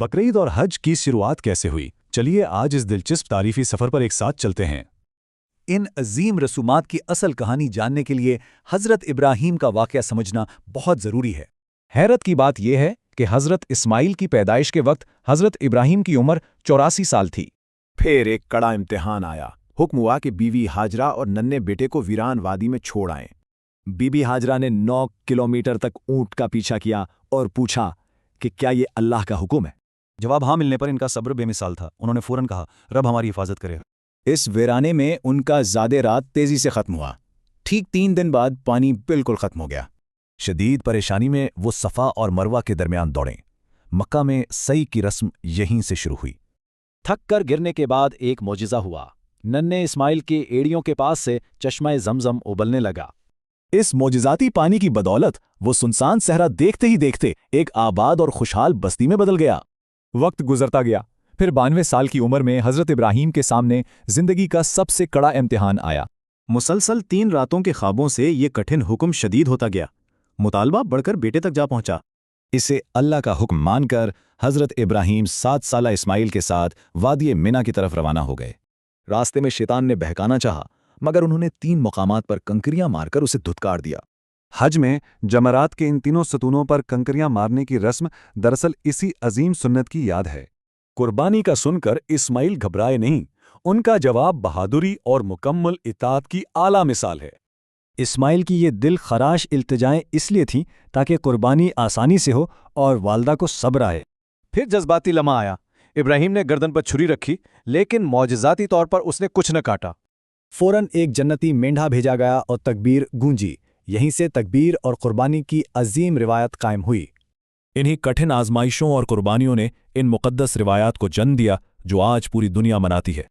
बकरीद और हज की शुरुआत कैसे हुई? चलिए आज इस दिलचस्प तारीफी सफ़र पर एक साथ चलते हैं। इन अजीम रसूमात की असल कहानी जानने के लिए हज़रत इब्राहीम का वाक़या समझना बहुत ज़रूरी है। हैरत की बात यह है कि हज़रत इस्माइल की पैदाइश के वक्त हज़रत इब्राहीम की उम्र 84 साल थी। फिर एक कड़ा इम्तिहान आया। हुक्म हुआ कि बीवी हाजरा और नन्हे बेटे को वीरान वादी में छोड़ आएं। बीबी हाजरा ने 9 किलोमीटर तक ऊंट का पीछा किया और पूछा कि क्या ये अल्लाह का हुक्म है। जवाब हाँ मिलने पर इनका सब्र बेमिसाल था। उन्होंने फौरन कहा, रब हमारी हिफाजत करे। इस वीराने में उनका ज़ादे रात तेज़ी से ख़त्म हुआ। ठीक 3 दिन बाद पानी बिल्कुल ख़त्म हो गया। शदीद परेशानी में वो सफ़ा और मरवा के दरमियान दौड़े। मक्का में सई की रस्म यहीं से शुरू हुई। थक कर गिरने के बाद एक मौजिज़ा हुआ। नन्हे इस्माइल के एड़ियों के पास से चश्मा ज़मज़म उबलने लगा। इस मोजिज़ाती पानी की बदौलत वो सुनसान सहरा देखते ही देखते एक आबाद और खुशहाल बस्ती में बदल गया। वक्त गुजरता गया। फिर 92 साल की उम्र में हज़रत इब्राहीम के सामने ज़िंदगी का सबसे कड़ा इम्तिहान आया। मुसलसल 3 रातों के ख्वाबों से ये कठिन हुक्म शदीद होता गया। मुतालबा बढ़कर बेटे तक जा पहुंचा। इसे अल्लाह का हुक्म मानकर हज़रत इब्राहीम 7 साला इस्माइल के साथ वादी मिना की तरफ रवाना हो गए। रास्ते में शैतान ने बहकाना चाहा, मगर उन्होंने 3 मकामात पर कंकरियां मारकर उसे धुतकार दिया। हज में जमरात के इन तीनों सतूनों पर कंकरियां मारने की रस्म दरअसल इसी अजीम सुन्नत की याद है। कुर्बानी का सुनकर इस्माइल घबराए नहीं। उनका जवाब बहादुरी और मुकम्मल इताअत की आला मिसाल है। इस्माइल की ये दिल खराश इल्तिजाएं इसलिए थीं ताकि कुर्बानी आसानी से हो और वालदा को सब्र आए। फिर जज्बाती लम्हा आया। इब्राहीम ने गर्दन पर छुरी रखी, लेकिन मौजिज़ाती तौर पर उसने कुछ न काटा। फ़ौरन एक जन्नती मेंढा भेजा गया और तकबीर गूंजी। यहीं से तकबीर और कुर्बानी की अजीम रिवायत कायम हुई। इन्हीं कठिन आजमाइशों और कुर्बानियों ने इन मुक़द्दस रिवायात को जन्म दिया जो आज पूरी दुनिया मनाती है।